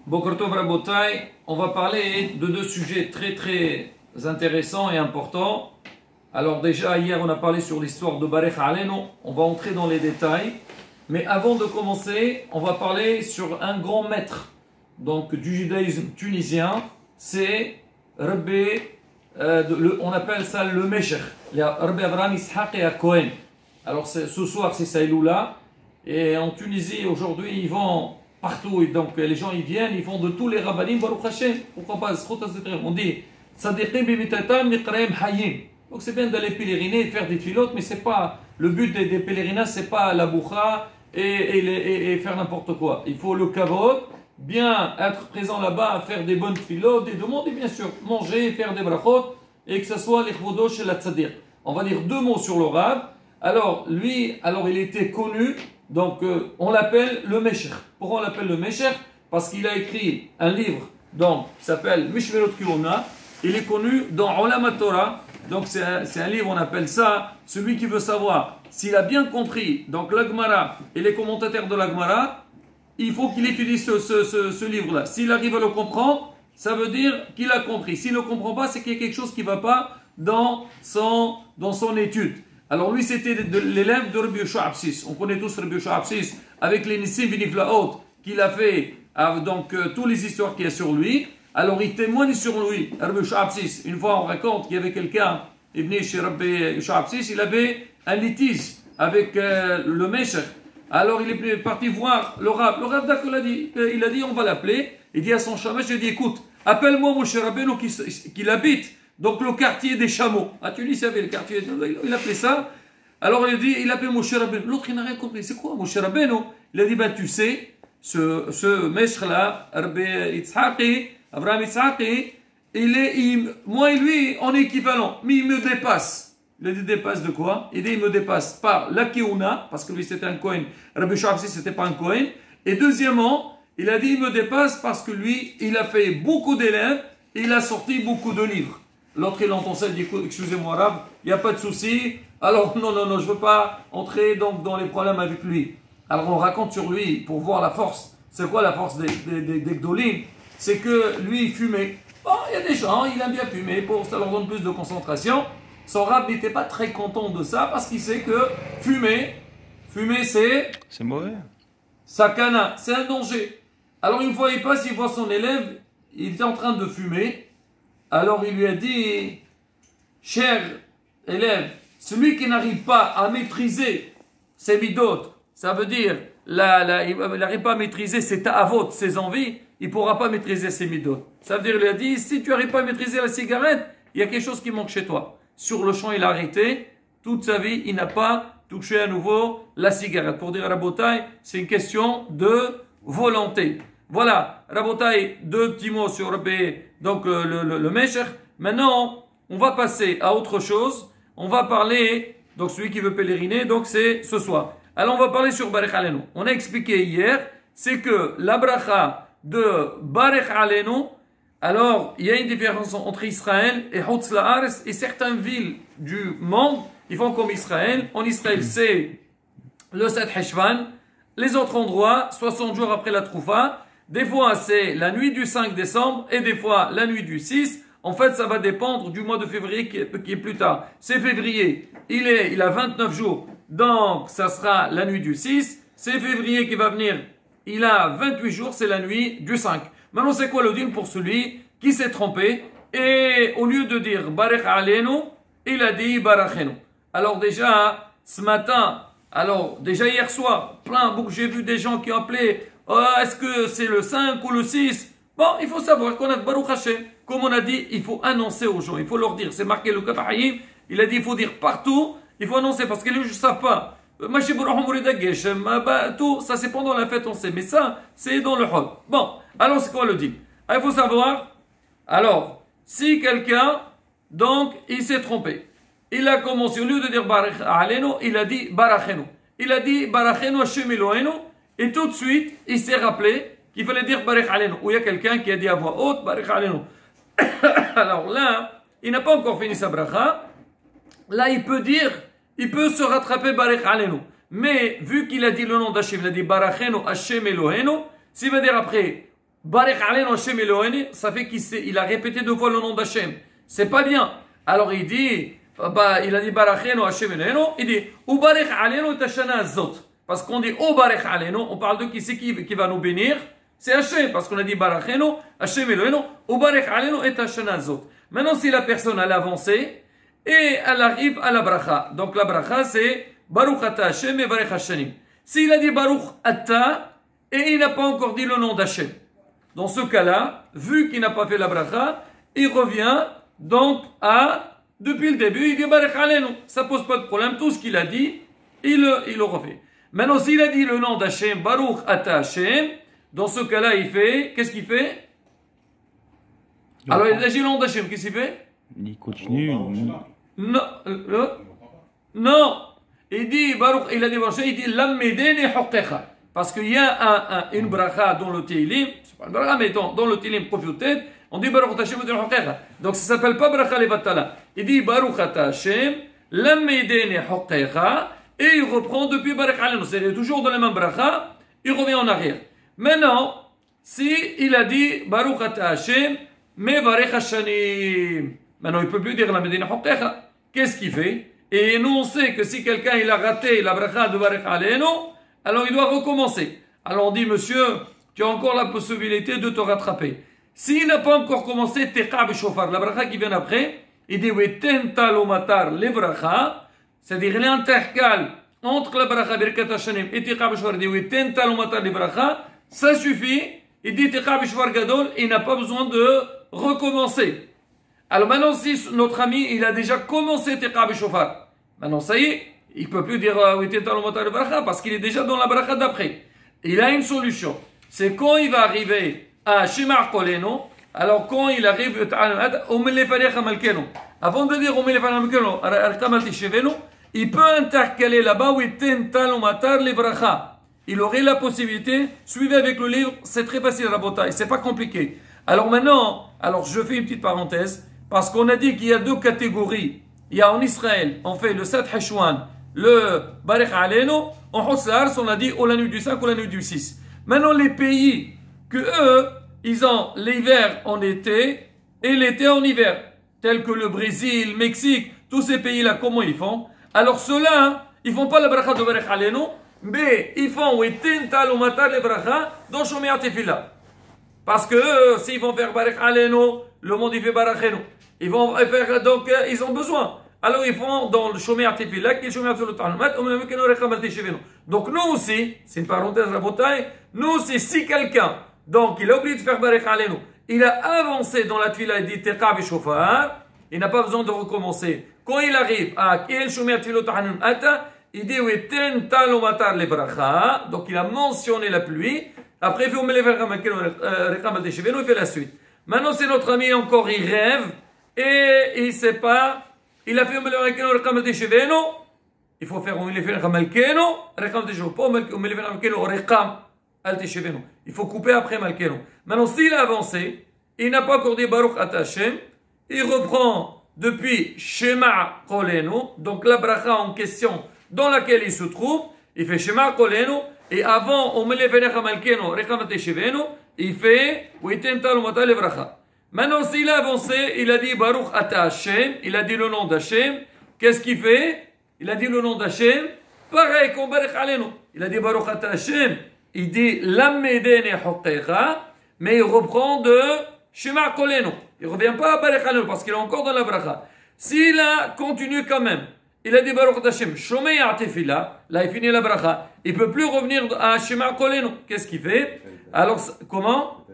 Boker Tov Rabotai, on va parler de deux sujets très intéressants et importants. Alors déjà, hier on a parlé sur l'histoire de Barech Alenu, on va entrer dans les détails. Mais avant de commencer, on va parler sur un grand maître donc, du judaïsme tunisien, c'est Rabbi, on appelle ça le Meshech, Rabbi Avraham Yitzhak et Cohen. Alors ce soir c'est Saïloula, et en Tunisie aujourd'hui ils vont partout, et donc les gens ils viennent, ils font de tous les rabbanim, Baruch Hashem, pourquoi pas, on dit Sadiqim bimitatam niqraim hayim. Donc c'est bien d'aller pèleriner et faire des filotes, mais c'est pas le but des pèlerinages, c'est pas la boucha et faire n'importe quoi. Il faut le kavod, bien être présent là-bas, faire des bonnes filotes, des demandes, et bien sûr manger, faire des brachot, et que ce soit l'Ikhvodo chez la tzaddik. On va dire deux mots sur le Rav. Alors lui, il était connu, donc on l'appelle le Meshech. Pourquoi on l'appelle le Meshech? Parce qu'il a écrit un livre donc, qui s'appelle Mishmerot Kiona. Il est connu dans Olam Torah. Donc c'est un livre, on appelle ça, celui qui veut savoir s'il a bien compris donc l'Agmara et les commentateurs de l'Agmara, il faut qu'il étudie ce livre-là. S'il arrive à le comprendre, ça veut dire qu'il a compris. S'il ne le comprend pas, c'est qu'il y a quelque chose qui ne va pas dans son étude. Alors lui, c'était l'élève de Rabbi Yoshua Absis. On connaît tous Rabbi Yoshua Absis avec les Nissim Viniflaot qu'il a fait, donc toutes les histoires qu'il y a sur lui. Alors il témoigne sur lui, Rabbi Yoshua Absis. Une fois on raconte qu'il y avait quelqu'un, il venait chez Rabbi Yoshua Absis, il avait un litige avec le Meshech. Alors il est parti voir le Rav. Le Rav d'accord, il a dit on va l'appeler. Il dit à son chamash, il dit écoute, appelle-moi Moshe Rabbeinu qui habite donc le quartier des chameaux. Ah tu dis, il y avait le quartier, il appelait ça. Alors il appelait Moshe Rabbeinu. L'autre il n'a rien compris, c'est quoi Moshe Rabbeinu? Il a dit ben tu sais, ce Meshech là, Rabbi Yitzhaki, Avraham Yitzhaki, moi et lui on est équivalents, mais il me dépasse. Il a dit dépasse de quoi? Il dit il me dépasse par la Keuna, parce que lui c'était un Kohen, Rabbi Yoshua c'était pas un Kohen. Et deuxièmement, il a dit il me dépasse parce que lui, il a fait beaucoup d'élèves et il a sorti beaucoup de livres. L'autre il entend ça, il dit écoute, excusez-moi Rab, il n'y a pas de souci. Alors non, je ne veux pas entrer donc dans les problèmes avec lui. Alors on raconte sur lui pour voir la force. C'est quoi la force des Gdolim? C'est que lui il fumait. Bon, il y a des gens, il aime bien fumer, ça leur donne plus de concentration. Son Rab n'était pas très content de ça parce qu'il sait que fumer c'est mauvais. Sakana, c'est un danger. Alors une fois il passe, il voit son élève, il était en train de fumer. Alors il lui a dit, cher élève, celui qui n'arrive pas à maîtriser ses midotes, ça veut dire, il n'arrive pas à maîtriser ses ta'avot, ses envies, il ne pourra pas maîtriser ses midotes. Ça veut dire, il a dit, si tu n'arrives pas à maîtriser la cigarette, il y a quelque chose qui manque chez toi. Sur le champ, il a arrêté. Toute sa vie, il n'a pas touché à nouveau la cigarette. Pour dire Rabotai, c'est une question de volonté. Voilà, Rabotai, deux petits mots sur donc le Meshech. Maintenant, on va passer à autre chose. On va parler, donc celui qui veut pèleriner, donc c'est ce soir. Alors on va parler sur Barech Alenu. On a expliqué hier, c'est que la bracha de Barech Alenu, alors, il y a une différence entre Israël et Hutz La'aretz et certaines villes du monde, ils font comme Israël. En Israël, c'est le 7 Heshvan. Les autres endroits, 60 jours après la Troufa. Des fois, c'est la nuit du 5 décembre et des fois, la nuit du 6. En fait, ça va dépendre du mois de février qui est plus tard. C'est février, il a 29 jours. Donc, ça sera la nuit du 6. C'est février qui va venir, il a 28 jours, c'est la nuit du 5. Maintenant, c'est quoi le din pour celui qui s'est trompé et au lieu de dire Barech Alenu, il a dit Barachenu. Alors déjà, ce matin, déjà hier soir, j'ai vu des gens qui ont appelé est-ce que c'est le 5 ou le 6? Bon, il faut savoir qu'on a Baruch Hashem. Comme on a dit, il faut annoncer aux gens, il faut leur dire. C'est marqué le Kapahayim, il a dit il faut dire partout, il faut annoncer parce que les gens ne savent pas. Tout, ça c'est pendant la fête, on sait, mais ça, c'est dans le hall. Bon, alors c'est quoi le dit? Il faut savoir, alors, si quelqu'un, donc, il s'est trompé, il a commencé, au lieu de dire Barech Alenu, il a dit Barachenu. Il a dit Barachenu Hashem Elohenu, et tout de suite, il s'est rappelé qu'il fallait dire Barech Alenu. Ou il y a quelqu'un qui a dit à voix haute Barech Alenu. Alors là, il n'a pas encore fini sa bracha. Là, il peut se rattraper Barech Alenu. Mais vu qu'il a dit le nom d'Hachem, il a dit Barachenu Hashem Elohenu, s'il va dire après Baruch Aleinu Hashem Eloheinu, ça fait qu'il a répété 2 fois le nom d'Hashem. C'est pas bien. Alors il dit, il a dit Baruch Hashem Eloheinu, il dit, ou Baruch Aleinu et Hashana Azot. Parce qu'on dit, ou Baruch Aleinu, on parle de qui c'est qui va nous bénir. C'est Hachem, parce qu'on a dit Baruch Hashem Eloheinu, ou Baruch Aleinu et Hashana Azot. Maintenant, si la personne a avancé, et elle arrive à la bracha. Donc la bracha c'est Baruch Ata Hashem et Baruch Hashanim. S'il a dit Baruch Ata et il n'a pas encore dit le nom d'Hashem. Dans ce cas-là, vu qu'il n'a pas fait la bracha, il revient donc depuis le début, il dit Baruch Aleinu. Ça pose pas de problème, tout ce qu'il a dit, il le refait. Maintenant, s'il a dit le nom d'Hashem, Baruch Ata Hashem, dans ce cas-là, il fait, qu'est-ce qu'il fait? Alors il a dit le nom d'Hashem, qu'est-ce qu'il fait? Il continue. Non. Il dit, Baruch, il a dit, il dit, Lammedeni Hoqecha. Parce qu'il y a une bracha dans le Tehillim, c'est pas une bracha, mais dans le Tehillim prophétique, on dit Baruch Hashem Medeni Hoqecha. Donc ça s'appelle pas bracha levatala. Il dit Baruch Hashem, Lammedeni Hoqecha, et il reprend depuis Baruch Aleinu. C'est toujours dans la même bracha, il revient en arrière. Maintenant, si il a dit Baruch Hashem, mais Baruch Hashanim. Maintenant, il ne peut plus dire la Medina Hoqecha. Qu'est-ce qu'il fait? Et nous, on sait que si quelqu'un il a raté la bracha de Baruch Aleinu, alors il doit recommencer. Alors on dit, monsieur, tu as encore la possibilité de te rattraper. S'il n'a pas encore commencé, Teqa b'shofar, la bracha qui vient après, il dit, Wetenta lo matar le bracha, c'est-à-dire il intercale entre la bracha Birkat Hashanim et Teqa b'shofar, il dit, Wetenta lo matar le bracha, ça suffit, il dit Teqa b'shofar gadol, il n'a pas besoin de recommencer. Alors maintenant, si notre ami, il a déjà commencé Teqa b'shofar, maintenant ça y est, il ne peut plus dire parce qu'il est déjà dans la bracha d'après. Il a une solution. C'est quand il va arriver à Shema Kolenu, alors quand il arrive avant de dire il peut intercaler là-bas il aurait la possibilité, suivez avec le livre, c'est très facile à Rabotai, c'est pas compliqué. Alors maintenant, je fais une petite parenthèse, parce qu'on a dit qu'il y a 2 catégories. Il y a en Israël, on fait le 7 Heshwan, le Baruch Aleinu, en Hossar, on a dit ou la nuit du 5 ou la nuit du 6. Maintenant, les pays que eux, ils ont l'hiver en été et l'été en hiver, tels que le Brésil, le Mexique, tous ces pays-là, comment ils font? Alors ceux-là, ils font pas la bracha de Baruch Aleinu, mais ils font Wetintal ou Matar le bracha dans Shomer Tefila. Parce que s'ils vont faire Baruch Aleinu, le monde il fait Baruch Aleinu. Ils vont faire, donc ils ont besoin. Alors ils font dans le Shomer Tefila, qui est Shomer Tefila, donc nous aussi, c'est une parenthèse Rabotai, nous aussi, si quelqu'un, donc il a oublié de faire Baruch Aleinu, il a avancé dans la Tefila, il dit Teqa b'shofar, il n'a pas besoin de recommencer. Quand il arrive à Kiel Shomer Tefila Tahanun Ata, il dit Weten Talo Matar le bracha, donc il a mentionné la pluie, après il fait la suite. Maintenant c'est notre ami encore, il rêve, et il ne sait pas, il a fait il faut faire il faut couper après Malkeno. Maintenant, s'il a avancé, il n'a pas encore dit Baruch Ata Hashem, il reprend depuis Shema Kolenu, donc la bracha en question dans laquelle il se trouve, il fait Shema Kolenu, et avant, il fait Maintenant, s'il a avancé, il a dit Baruch Ata Hashem, il a dit le nom d'Hashem. Qu'est-ce qu'il fait? Il a dit le nom d'Hashem. Pareil comme Baruch Aleinu. Il a dit Baruch Ata Hashem. Il dit Lammedeni Hoqecha, mais il reprend de Shema Kolenu. Il ne revient pas à Baruch Aleinu parce qu'il est encore dans la bracha. S'il a continué quand même, il a dit Baruch Ata Hashem, Shomei Atefila, là il finit la bracha. Il ne peut plus revenir à Shema Kolenu. Qu'est-ce qu'il fait? Alors, comment?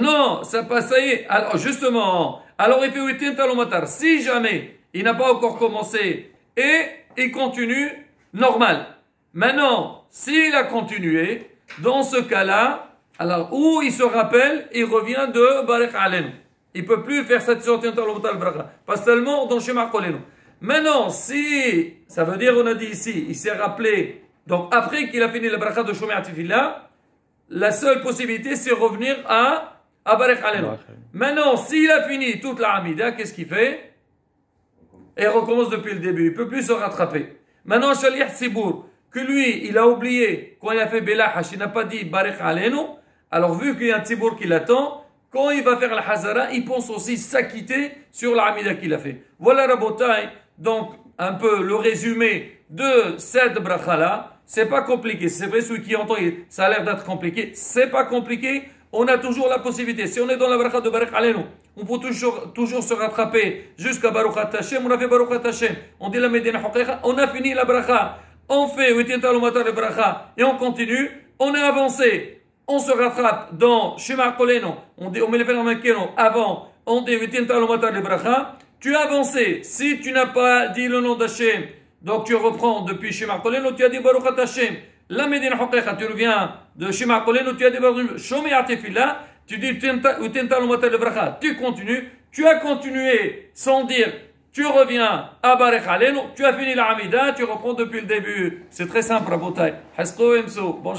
Non, ça passe, ça y est. Alors, justement, alors il fait Witin Talomatar. Si jamais il n'a pas encore commencé et il continue, normal. Maintenant, s'il a continué, dans ce cas-là, alors, où il se rappelle, il revient de Baruch Aleinu. Il ne peut plus faire cette sortie Talomatar bracha. Pas seulement dans Shema Kolenu. Maintenant, si, ça veut dire, on a dit ici, il s'est rappelé, donc après qu'il a fini la bracha de Shomer Tefila, la seule possibilité, c'est revenir à Baruch Aleinu. Maintenant, s'il a fini toute la Hamida, qu'est-ce qu'il fait? Et il recommence depuis le début. Il ne peut plus se rattraper. Maintenant, Shaliach Sibour, que lui, il a oublié, quand il a fait Belahash, il n'a pas dit Baruch Aleinu, Alors vu qu'il y a un tzibour qui l'attend, quand il va faire la hazara, il pense aussi s'acquitter sur la hamida qu'il a fait. Voilà Rabotai, donc un peu le résumé de cette bracha-là. C'est pas compliqué. C'est vrai, celui qui entend, ça a l'air d'être compliqué. C'est pas compliqué. On a toujours la possibilité. Si on est dans la bracha de Baruch Aleinu, on peut toujours se rattraper jusqu'à Baruch Hashem. On a fait Baruch Hashem. On dit la Medina Haqiqa. On a fini la bracha. On fait Witin Talumata le bracha et on continue. On est avancé. On se rattrape dans Shema Koleno. On met les phénomènes avant. On dit Witin Talumata le bracha. Tu as avancé. Si tu n'as pas dit le nom d'Hashem, donc tu reprends depuis Shema Koleno, tu as dit Baruch Hashem. La Medina Haqiqa, tu reviens de Shema Koleno, tu as dit Baruch Shomi Atefila, tu dis le bracha, tu continues, tu as continué sans dire, tu reviens à Baruch Alenu, tu as fini la Hamida, tu reprends depuis le début. C'est très simple, Rabotai. Bonjour.